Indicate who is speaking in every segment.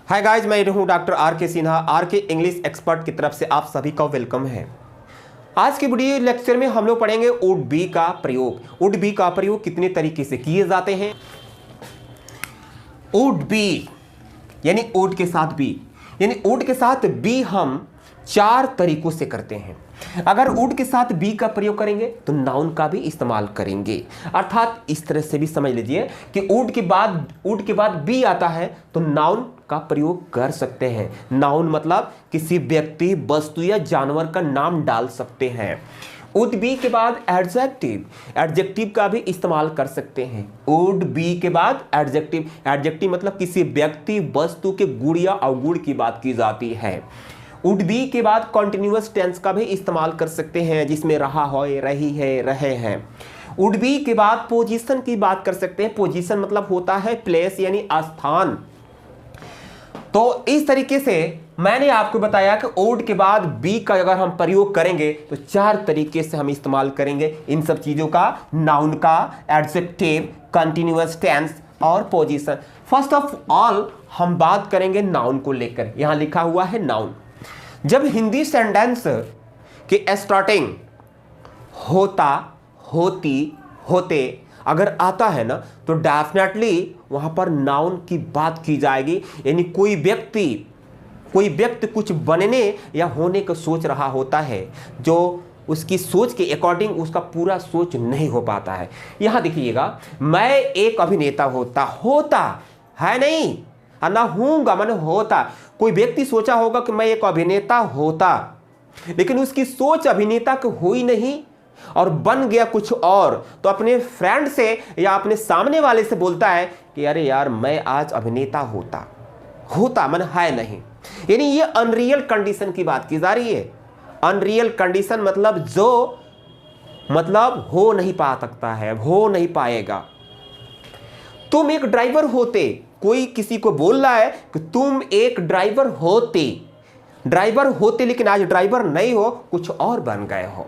Speaker 1: Hi guys, मैं हूं doctor R के सिन्हा। आर के इंग्लिश एक्सपर्ट की तरफ से आप सभी का वेलकम है। आज के वीडियो लेक्चर में हम लोग पढ़ेंगे वुड बी का प्रयोग। वुड बी का प्रयोग कितने तरीके से किए जाते हैं। वुड बी यानी वुड के साथ बी, यानी वुड के साथ बी हम 4 तरीकों से करते हैं। अगर वुड के साथ बी का प्रयोग करेंगे तो नाउन का भी इस्तेमाल करेंगे। अर्थात इस तरह से भी समझ लीजिए कि वुड के बाद बी आता है तो नाउन का प्रयोग कर सकते हैं। नाउन मतलब किसी व्यक्ति, वस्तु या जानवर का नाम डाल सकते हैं। वुड बी के बाद एडजेक्टिव का भी इस्तेमाल कर सकते हैं। वुड बी के बाद एडजेक्टिव मतलब किसी व्यक्ति, वस्तु के गुण या अवगुण की बात की जाती है। वुड बी के बाद कॉन्टिन्यूअस टेंस का भी इस्तेमाल कर सकते हैं, जिसमें रहा हो, रही है, रहे हैं। वुड बी के बाद पोजीशन की बात कर सकते हैं। पोजीशन मतलब होता है प्लेस यानी स्थान। तो इस तरीके से मैंने आपको बताया कि वुड के बाद बी का अगर हम प्रयोग करेंगे तो 4 तरीके से हम इस्तेमाल करेंगे इन सब चीजों का, नाउन का, एडजेक्टिव, कंटिन्यूअस टेंस और पोजीशन। फर्स्ट ऑफ ऑल हम बात करेंगे नाउन को लेकर। यहां लिखा हुआ है नाउन। जब हिंदी सेंटेंस के स्टार्टिंग होता, होती, होते अगर आता है ना तो डेफिनेटली वहां पर नाउन की बात की जाएगी। यानी कोई व्यक्ति कुछ बनने या होने का सोच रहा होता है, जो उसकी सोच के अकॉर्डिंग उसका पूरा सोच नहीं हो पाता है। यहां देखिएगा, मैं एक अभिनेता होता है नहीं, ना हूंगा मैंने होता। कोई व्यक्ति सोचा होगा कि मैं एक अभिनेता होता, लेकिन उसकी सोच अभिनेता की हुई नहीं और बन गया कुछ और, तो अपने फ्रेंड से या अपने सामने वाले से बोलता है कि अरे यार मैं आज अभिनेता होता मैंने है नहीं। यानी ये अनरियल कंडीशन की बात की जा रही है। अनरियल कंडीशन मतलब हो नहीं पा सकता है, हो नहीं पाएगा। तुम एक ड्राइवर होते, कोई किसी को बोल रहा है कि तुम एक ड्राइवर होते लेकिन आज ड्राइवर नहीं हो, कुछ और बन गए हो।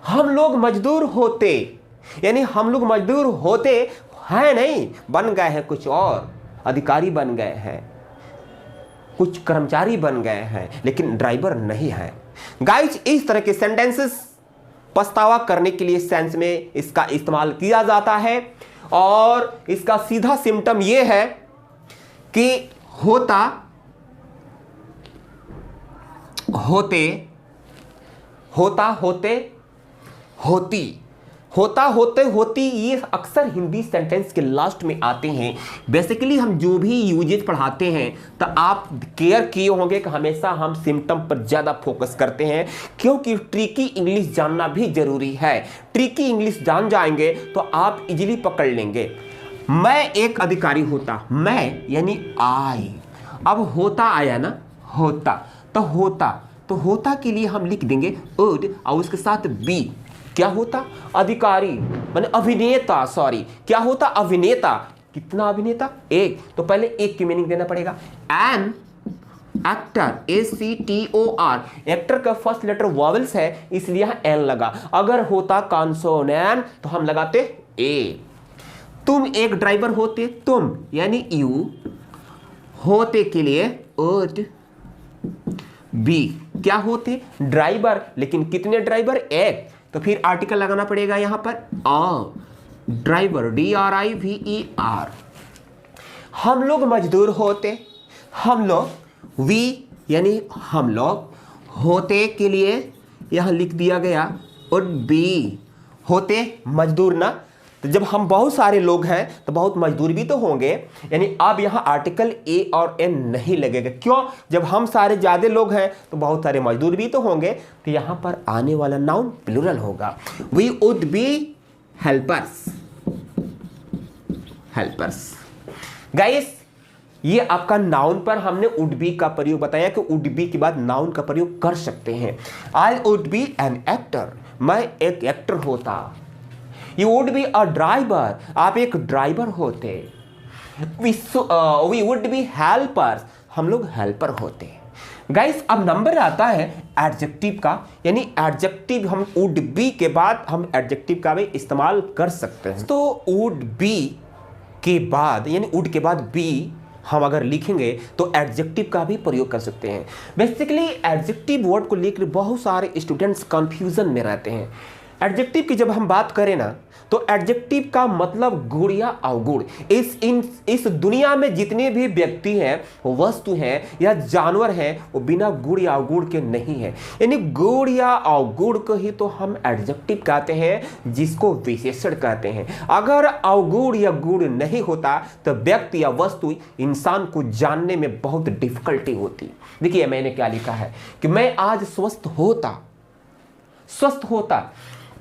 Speaker 1: हम लोग मजदूर होते, यानी हम लोग मजदूर होते हैं नहीं, बन गए हैं कुछ और, अधिकारी बन गए हैं, कुछ कर्मचारी बन गए हैं, लेकिन ड्राइवर नहीं है। गाइस, इस तरह के सेंटेंसेस पछतावा करने के लिए सेंस में इसका इस्तेमाल किया जाता है। और इसका सीधा सिम्टम यह है कि होता, होते, होती, ये अक्सर हिंदी सेंटेंस के लास्ट में आते हैं। बेसिकली हम जो भी यूजेज पढ़ाते हैं तो आप केयर किए होंगे कि हमेशा हम सिम्टम पर ज़्यादा फोकस करते हैं, क्योंकि ट्रिकी इंग्लिश जानना भी जरूरी है। ट्रिकी इंग्लिश जान जाएंगे तो आप इजीली पकड़ लेंगे। मैं एक अधिकारी होता, मैं यानी आई, अब होता आया ना, तो होता के लिए हम लिख देंगे वुड और उसके साथ बी। क्या होता? अधिकारी माने अभिनेता, क्या होता? अभिनेता। कितना अभिनेता? एक। तो पहले एक की मीनिंग देना पड़ेगा। एन एक्टर, ACTOR, एक्टर का फर्स्ट लेटर वॉवेल्स है इसलिए यहां एन लगा। अगर होता कॉन्सोनेंट तो हम लगाते ए। तुम एक ड्राइवर होते, तुम यानी यू, होते के लिए वुड बी। क्या होते? ड्राइवर, लेकिन कितने ड्राइवर? एक। तो फिर आर्टिकल लगाना पड़ेगा यहां पर ड्राइवर, DRIVER। हम लोग मजदूर होते, हम लोग वी यानी हम लोग, होते के लिए यहां लिख दिया गया वुड बी। होते मजदूर ना, तो जब हम बहुत सारे लोग हैं तो बहुत मजदूर भी तो होंगे। यानी अब यहां आर्टिकल ए और एन नहीं लगेगा। क्यों? जब हम सारे ज्यादा लोग हैं तो बहुत सारे मजदूर भी तो होंगे, तो यहां पर आने वाला नाउन प्लूरल होगा। We would be helpers. Guys, ये आपका नाउन पर हमने वुड बी का प्रयोग बताया कि वुड बी के बाद नाउन का प्रयोग कर सकते हैं। आई वुड बी एन एक्टर, मैं एक एक्टर होता। You would be a driver, आप एक ड्राइवर होते। We would be helpers, हम लोग हेल्पर होते। गाइस, अब नंबर आता है एडजेक्टिव का। यानी एडजेक्टिव हम वुड बी के बाद हम एडजेक्टिव का भी इस्तेमाल कर सकते हैं। तो वुड बी के बाद यानी वुड के बाद बी हम अगर लिखेंगे तो एडजेक्टिव का भी प्रयोग कर सकते हैं। बेसिकली एडजेक्टिव वर्ड को लेकर बहुत सारे स्टूडेंट्स कंफ्यूजन में रहते हैं। एडजेक्टिव की जब हम बात करें ना तो एडजेक्टिव का मतलब गुण या अवगुण। इस दुनिया में जितने भी व्यक्ति हैं, वस्तु हैं या जानवर हैं, वो बिना गुण या अवगुण के नहीं है। यानी गुण या अवगुण को ही तो हम एडजेक्टिव कहते हैं, जिसको विशेषण कहते हैं। अगर अवगुण या गुण नहीं होता तो व्यक्ति या वस्तु इंसान को जानने में बहुत डिफिकल्टी होती। देखिए मैंने क्या लिखा है कि मैं आज स्वस्थ होता,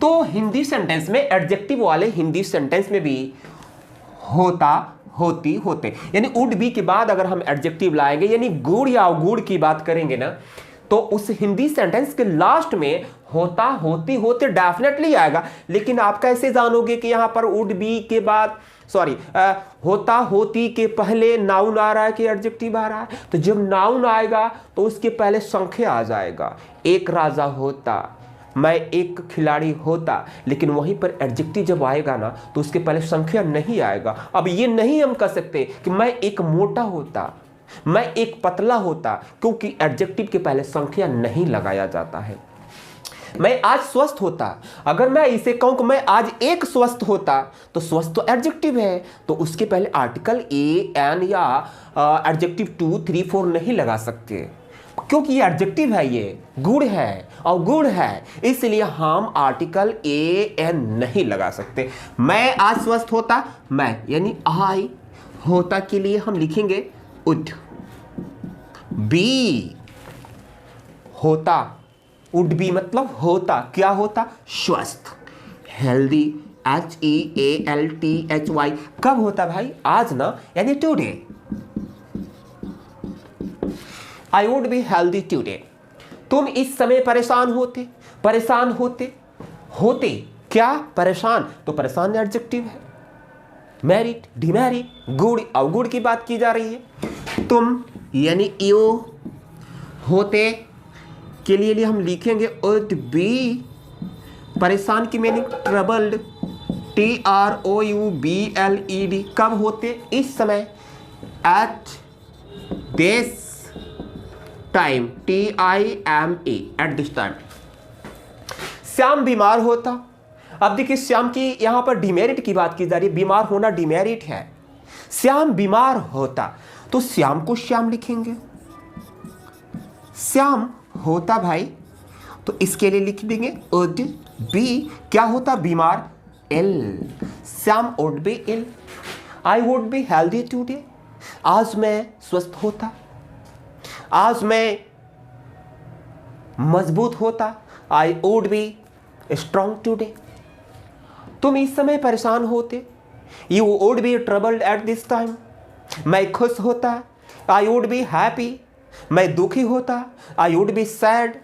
Speaker 1: तो हिंदी सेंटेंस में एडजेक्टिव वाले हिंदी सेंटेंस में भी होता, होती, होते, यानी वुड बी के बाद अगर हम एडजेक्टिव लाएंगे यानी गुण या अवगुण की बात करेंगे ना, तो उस हिंदी सेंटेंस के लास्ट में होता, होती, होते डेफिनेटली आएगा। लेकिन आप कैसे जानोगे कि यहां पर वुड बी के बाद होता, होती के पहले नाउन आ रहा है कि एडजेक्टिव आ रहा है? तो जब नाउन आएगा तो उसके पहले संख्या आ जाएगा। एक राजा होता, मैं एक खिलाड़ी होता, लेकिन वहीं पर एडजेक्टिव जब आएगा ना तो उसके पहले संख्या नहीं आएगा। अब ये नहीं हम कह सकते कि मैं एक मोटा होता, मैं एक पतला होता, क्योंकि एडजेक्टिव के पहले संख्या नहीं लगाया जाता है। मैं आज स्वस्थ होता, अगर मैं इसे कहूं कि मैं आज एक स्वस्थ होता, तो स्वस्थ तो एडजेक्टिव है, तो उसके पहले आर्टिकल ए, एन या एडजेक्टिव 2, 3, 4 नहीं लगा सकते, क्योंकि ये एडजेक्टिव है, ये गुण है और गुण है, इसलिए हम आर्टिकल ए, एन नहीं लगा सकते। मैं आज स्वस्थ होता, मैं यानी आई, होता के लिए हम लिखेंगे वुड बी, होता, वुड बी मतलब होता, क्या होता? स्वस्थ, हेल्दी, HEALTHY, कब होता भाई? आज ना, यानी today. I would be healthy today. तुम इस समय परेशान होते, क्या? परेशान, तो परेशान एडजेक्टिव है। मैरिड, डिमैरिड, गुड, अवगुण की बात की जा रही है। तुम यानी यू, होते के लिए हम लिखेंगे वुड बी। परेशान की मीनिंग ट्रबल्ड, TROUBLED, कब होते? इस समय। Eight this time, TIME, eight this time. Shyam बीमार होता। अब देखिए श्याम की यहां पर डिमेरिट की बात की जा रही है, बीमार होना डिमेरिट है। श्याम बीमार होता, तो श्याम को श्याम लिखेंगे। श्याम होता भाई, तो इसके लिए लिख देंगे वुड बी, क्या होता? बीमार, ill, Shyam would be ill. I would be healthy today, आज मैं स्वस्थ होता, आज मैं मजबूत होता। I would be strong today. तुम इस समय परेशान होते, you would be troubled at this time. मैं खुश होता, आई वुड बी हैप्पी। मैं दुखी होता, I would be sad.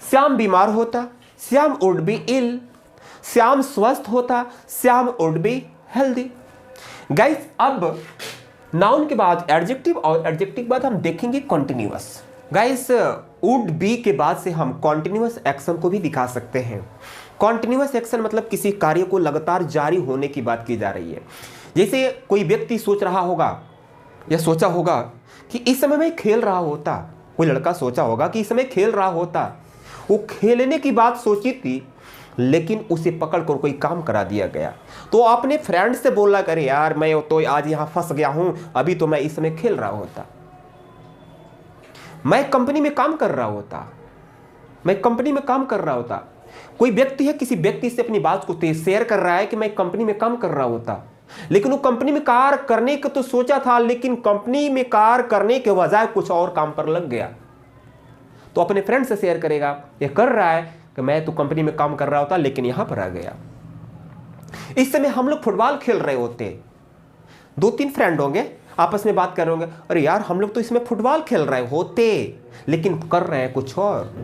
Speaker 1: Shyam बीमार होता, Shyam would be ill. Shyam स्वस्थ होता, Shyam would be healthy. Guys, अब नाउन के बाद एडजेक्टिव और एडजेक्टिव के बाद हम देखेंगे कॉन्टिन्यूअस। गाइस, वुड बी के बाद से हम कॉन्टिन्यूअस एक्शन को भी दिखा सकते हैं। कॉन्टिन्यूअस एक्शन मतलब किसी कार्य को लगातार जारी होने की बात की जा रही है। जैसे कोई व्यक्ति सोच रहा होगा या सोचा होगा कि इस समय मैं खेल रहा होता, कोई लड़का सोचा होगा कि इस समय खेल रहा होता, वो खेलने की बात सोची थी, लेकिन उसे पकड़कर कोई काम करा दिया गया, तो अपने फ्रेंड से बोला करे यार मैं तो आज यहां फंस गया हूं, अभी तो मैं इस समय खेल रहा होता, मैं कंपनी में काम कर रहा होता, कोई व्यक्ति है किसी व्यक्ति से अपनी बात को शेयर कर रहा है कि मैं कंपनी में काम कर रहा होता, लेकिन वो कंपनी में कार्य करने को तो सोचा था, लेकिन कंपनी में कार्य करने के बजाय कुछ और काम पर लग गया, तो अपने फ्रेंड से शेयर करेगा ये कर रहा है कि मैं तो कंपनी में काम कर रहा होता लेकिन यहां पर आ गया। इस समय हम लोग फुटबॉल खेल रहे होते, 2-3 फ्रेंड होंगे आपस में बात कर रहे होंगे, अरे यार हम लोग तो इसमें फुटबॉल खेल रहे होते लेकिन कर रहे हैं कुछ और।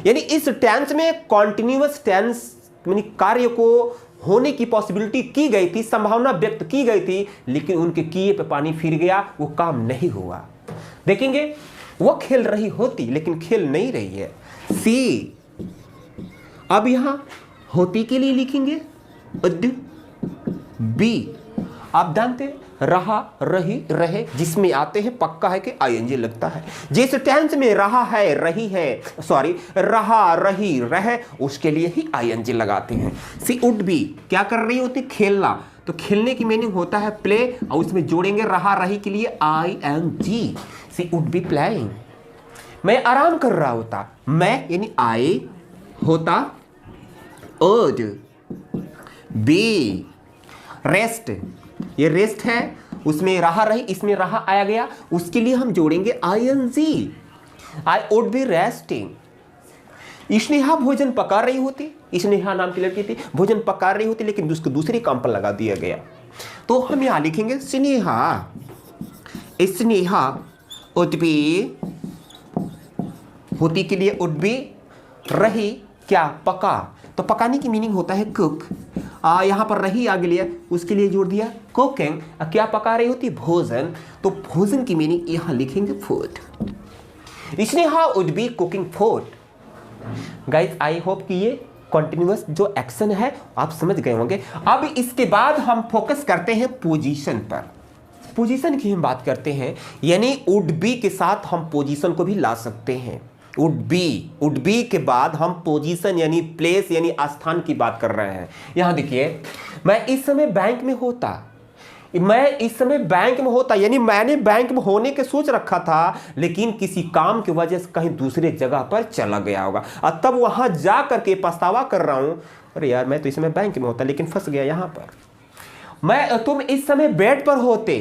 Speaker 1: यानी इस टेंस में कॉन्टिन्यूअस टेंस यानी कार्य को होने की पॉसिबिलिटी की गई थी, संभावना व्यक्त की गई थी, लेकिन उनके किए पे पानी फिर गया, वो काम नहीं हुआ। देखेंगे वो खेल रही होती लेकिन खेल नहीं रही है। सी, अब यहां होती के लिए लिखेंगे वुड बी। आप जानते रहा, रही, रहे, जिसमें आते हैं पक्का है कि आईएनजी लगता है। जिस टेंस में रहा है, रही है, सॉरी रहा, रही, रहे, उसके लिए ही आईएनजी लगाते हैं। सी वुड बी क्या कर रही होती? खेलना। तो खेलने की मीनिंग होता है प्ले, और उसमें जोड़ेंगे रहा, रही के लिए I N G. She would be playing. मैं आराम कर रहा होता। मैं यानी आई होता, वुड बी रेस्ट, ये रेस्ट है, उसमें रहा, रही, इसमें रहा आया गया, उसके लिए हम जोड़ेंगे I N G. I would be resting. Sneha भोजन पका रही होती, स्नेहा नाम की लड़की थी, भोजन पका रही होती, लेकिन उसको दूसरे काम पर लगा दिया गया। तो हम यहां लिखेंगे स्नेहा, स्नेहा वुड बी, होती के लिए वुड बी, रही क्या? पका। तो पकाने की मीनिंग होता है कुक। यहां पर रही आगे लिया, उसके लिए जोड़ दिया कुकिंग। क्या पका रही होती? भोजन। तो भोजन की मीनिंग यहां लिखेंगे food. Sneha would be cooking food. Guys I hope कि ये कॉन्टिन्यूअस जो एक्शन है आप समझ गए होंगे। अब इसके बाद हम फोकस करते हैं पोजीशन पर। पोजीशन की हम बात करते हैं, यानी वुड बी के साथ हम पोजीशन को भी ला सकते हैं। वुड बी के बाद हम पोजीशन यानी प्लेस यानी स्थान की बात कर रहे हैं। यहां देखिए, मैं इस समय बैंक में होता, मैं इस समय बैंक में होता, यानी मैंने बैंक में होने के सोच रखा था, लेकिन किसी काम की वजह से कहीं दूसरे जगह पर चला गया होगा, और तब वहां जा करके पछतावा कर रहा हूं, अरे यार मैं तो इस समय बैंक में होता लेकिन फंस गया यहां पर। तुम इस समय बेड पर होते,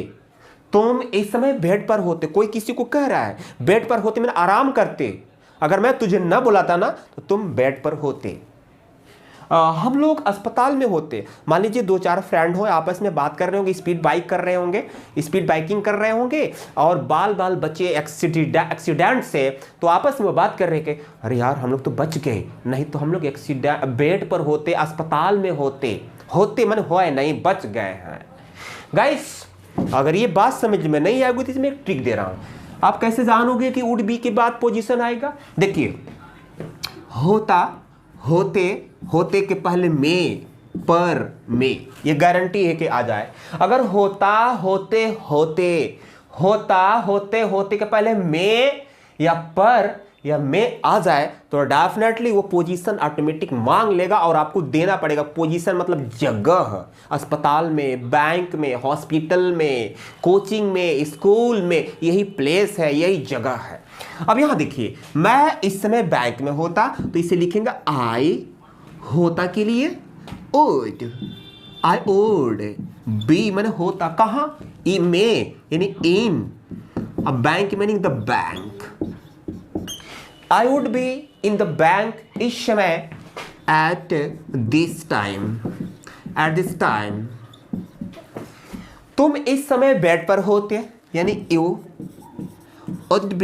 Speaker 1: तुम इस समय बेड पर होते, कोई किसी को कह रहा है बेड पर होते, मैंने आराम करते, अगर मैं तुझे न बुलाता ना तो तुम बेड पर होते। हम लोग अस्पताल में होते। मान लीजिए 2-4 फ्रेंड हो, आपस में बात कर रहे होंगे, स्पीड बाइक कर रहे होंगे, स्पीड बाइकिंग कर रहे होंगे, और बाल बच्चे एक्सीडेंट से, तो आपस में बात कर रहे कि अरे यार हम लोग तो बच गए, नहीं तो हम लोग एक्सीडेंट बेड पर होते, अस्पताल में होते मन होए नहीं, बच गए हैं। गाइस अगर ये बात समझ में नहीं आएगी तो इसमें एक ट्रिक दे रहा हूं। आप कैसे जानोगे कि वुड बी के बाद पोजीशन आएगा? देखिए, होता, होते के पहले में, पर में, ये गारंटी है कि आ जाए। अगर होता होते के पहले में या पर या में आ जाए तो डेफिनेटली वो पोजीशन ऑटोमेटिक मांग लेगा और आपको देना पड़ेगा। पोजीशन मतलब जगह, अस्पताल में, बैंक में, हॉस्पिटल में, कोचिंग में, स्कूल में, यही प्लेस है, यही जगह है। अब यहां देखिए, मैं इस समय बैंक में होता तो इसे लिखेंगे आई, होता के लिए वुड, आई वुड बी मैंने होता कहां? में यानी इन, अब bank meaning the bank. I would be in the bank इस समय at this time। तुम इस समय बेड पर होते, यानी you would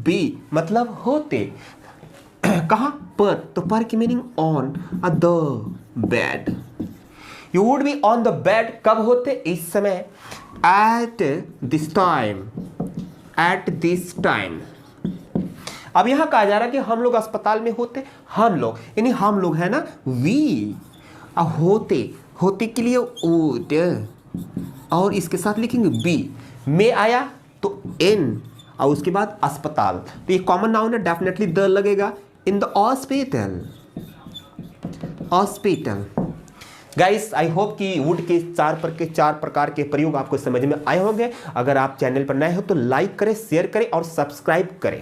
Speaker 1: be मतलब होते कहां? पर। तो पर की meaning on the bed. You would be on the bed कब होते? इस समय at this time। अब यहां कहा जा रहा है कि हम लोग अस्पताल में होते, हम लोग यानी हम लोग है ना, वी। होते के लिए वुड, और इसके साथ लिखेंगे बी, में आया तो इन, और उसके बाद अस्पताल, तो ये कॉमन नाउन है, डेफिनेटली द लगेगा। In the hospital. Guys I hope कि वुड के 4 प्रकार के प्रयोग आपको समझ में आए होंगे। अगर आप चैनल पर नए हो तो लाइक करें, शेयर करें और सब्सक्राइब करें।